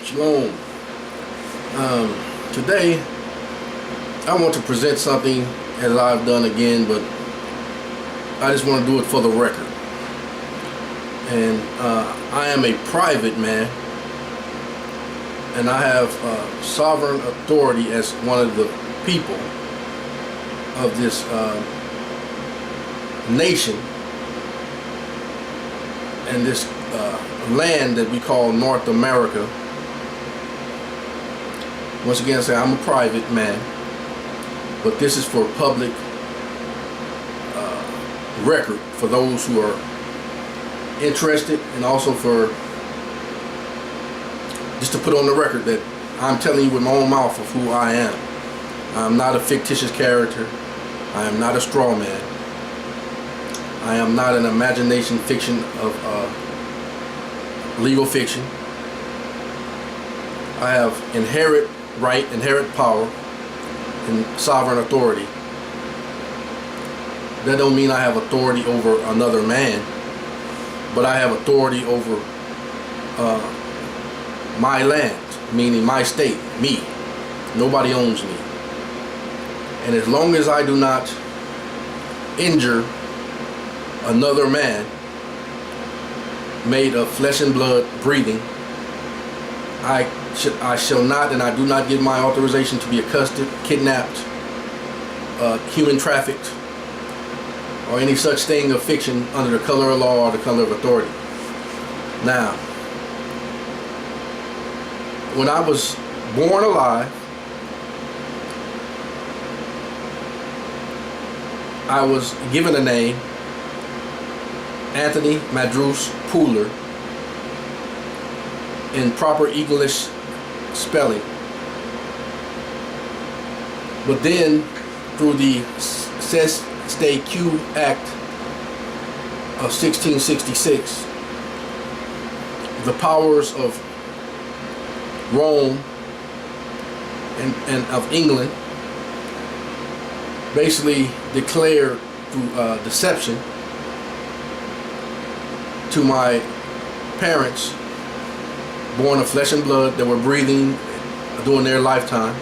Shalom. Today I want to present something as I've done again, but I just want to do it for the record. And I am a private man, and I have sovereign authority as one of the people of this nation and this land that we call North America. Once again, I say I'm a private man, but this is for public record for those who are interested, and also for just to put on the record that I'm telling you with my own mouth of who I am. I'm not a fictitious character. I am not a straw man. I am not an imagination fiction of legal fiction. I have inherent right, inherent power, and sovereign authority. That don't mean I have authority over another man, but I have authority over my land, meaning my state, me. Nobody owns me. And as long as I do not injure another man made of flesh and blood breathing, I shall not, and I do not give my authorization to be accosted, kidnapped, human trafficked, or any such thing of fiction under the color of law or the color of authority. Now, when I was born alive, I was given a name, Anthony Madrus Pooler, in proper English spelling. But then, through the Q Act of 1666, the powers of Rome and of England basically declared through deception to my parents, born of flesh and blood, that were breathing during their lifetime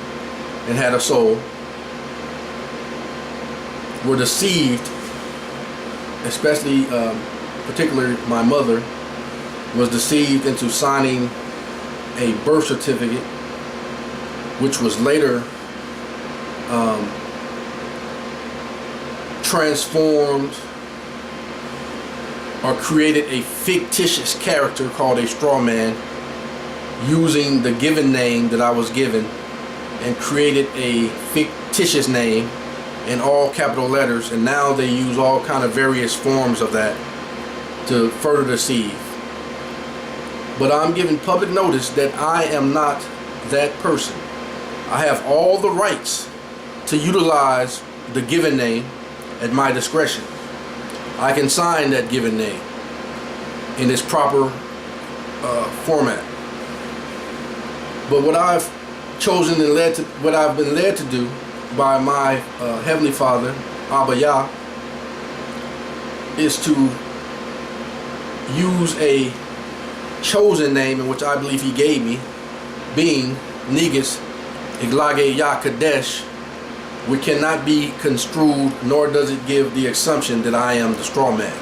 and had a soul, were deceived, especially particularly my mother was deceived into signing a birth certificate, which was later transformed or created a fictitious character called a straw man, using the given name that I was given, and created a fictitious name in all capital letters, and now they use all kind of various forms of that to further deceive. But I'm giving public notice that I am not that person. I have all the rights to utilize the given name at my discretion. I can sign that given name in its proper format. But what I've chosen and what I've been led to do by my Heavenly Father, Abba, is to use a chosen name in which I believe He gave me, being Negus Iglage Ya Kadesh, which cannot be construed, nor does it give the assumption that I am the straw man.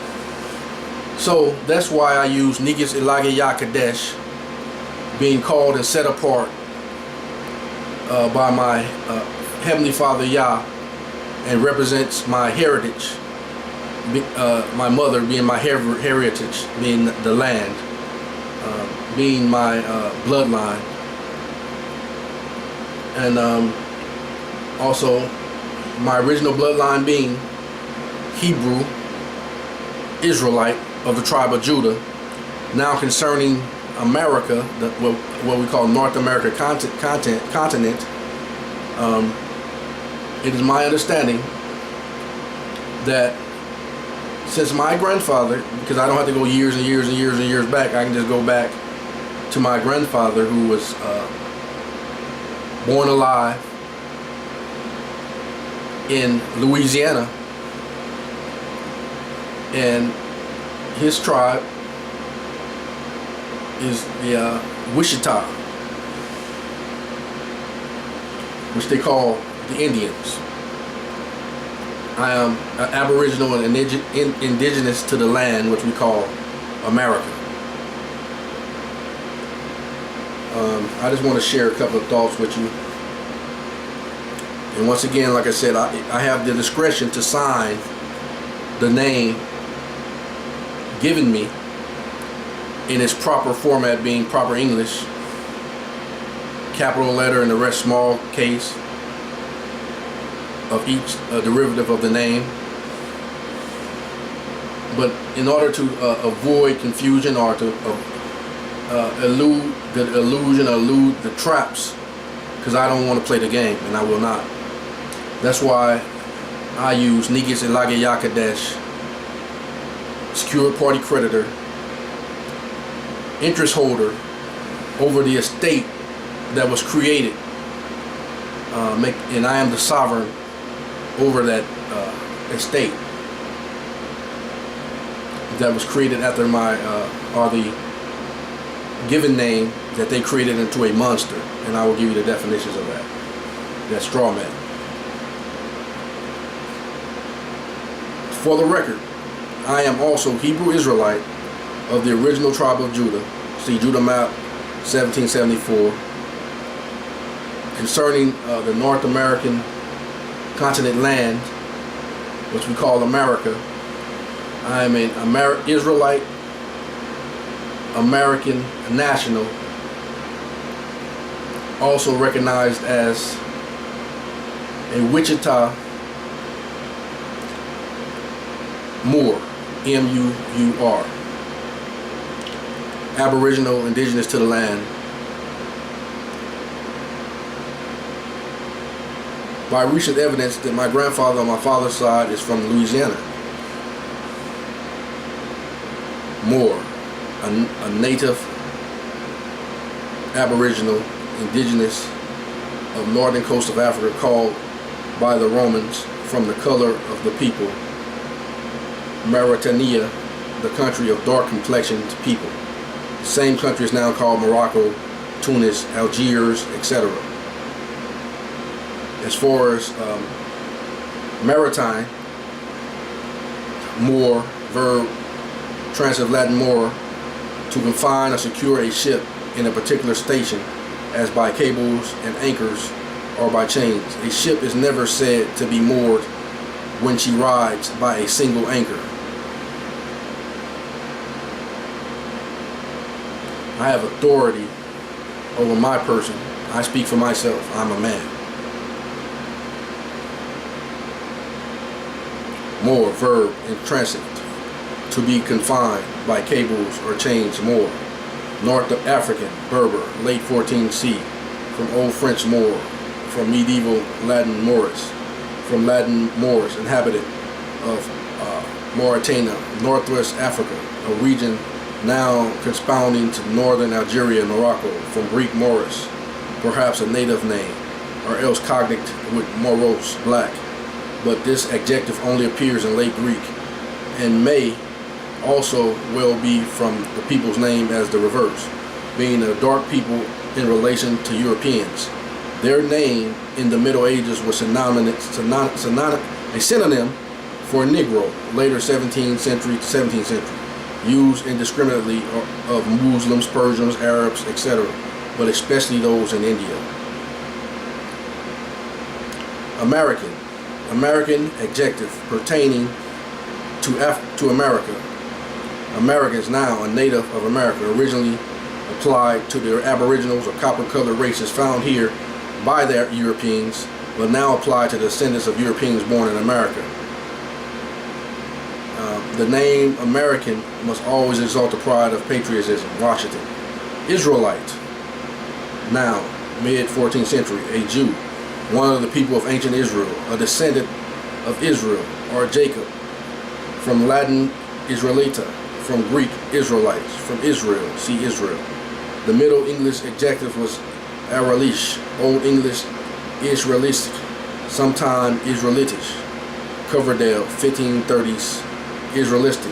So that's why I use Negus Iglage Ya Kadesh, being called and set apart by my Heavenly Father Yah, and represents my heritage, my mother being my heritage, being the land, being my bloodline, and also my original bloodline being Hebrew Israelite of the tribe of Judah. Now concerning America, what we call North America continent, it is my understanding that since my grandfather, because I don't have to go years and years and years and years back, I can just go back to my grandfather, who was born alive in Louisiana, and his tribe is the Wichita which they call the Indians. I am aboriginal and indigenous to the land which we call America. I just want to share a couple of thoughts with you. And once again, like I said, I have the discretion to sign the name given me in its proper format, being proper English, capital letter and the rest small case of each derivative of the name. But in order to avoid confusion or to elude the traps, because I don't want to play the game, and I will not. That's why I use Nigis Ilage Yakadesh, secured party creditor, interest holder over the estate that was created, and I am the sovereign over that estate that was created after my or the given name that they created into a monster, and I will give you the definitions of that straw man. For the record, I am also Hebrew Israelite of the original tribe of Judah. See Judah map 1774. Concerning the North American continent land, which we call America, I am an Israelite, American national, also recognized as a Wichita Moor, M-U-U-R, Aboriginal, indigenous to the land. By recent evidence that my grandfather on my father's side is from Louisiana. Moor, a native, Aboriginal, indigenous of northern coast of Africa, called by the Romans from the color of the people, Mauritania, the country of dark complexioned people. The same country is now called Morocco, Tunis, Algiers, etc. As far as maritime, moor, verb, transitive Latin moor, to confine or secure a ship in a particular station, as by cables and anchors or by chains. A ship is never said to be moored when she rides by a single anchor. I have authority over my person. I speak for myself. I'm a man. Moor, verb, intransitive, to be confined by cables or chains. Moor, North African, Berber, late 14th from Old French Moor, from medieval Latin Moris, from Latin Moors, inhabitant of Mauritania, Northwest Africa, a region now corresponding to northern Algeria and Morocco, from Greek Moris, perhaps a native name, or else cognate with moros, black, but this adjective only appears in late Greek, and may also well be from the people's name as the reverse, being a dark people in relation to Europeans. Their name in the Middle Ages was a synonym for Negro, later 17th century to 17th century, used indiscriminately of Muslims, Persians, Arabs, etc., but especially those in India. American adjective pertaining to America. American is now a native of America, originally applied to the aboriginals or copper-colored races found here by the Europeans, but now applied to the descendants of Europeans born in America. The name American must always exalt the pride of patriotism. Washington. Israelite, now mid-14th century, a Jew, one of the people of ancient Israel, a descendant of Israel or Jacob, from Latin Israelita, from Greek Israelites, from Israel, see Israel. The Middle English adjective was Aralish, Old English Israelistic, sometime Israelitish, Coverdale, 1530s, Israelistic,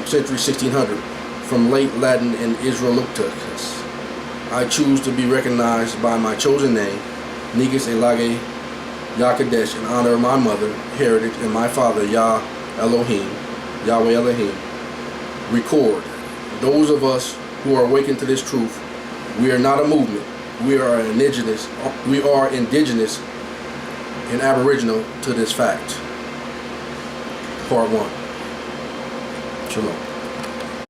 century 1600, from late Latin and Israeliticus. I choose to be recognized by my chosen name Negus Elage Yakadesh, in honor of my mother, heritage, and my father, Yahweh Elohim, record. Those of us who are awakened to this truth, we are not a movement. We are indigenous. We are indigenous and aboriginal to this fact. Part 1. Shalom.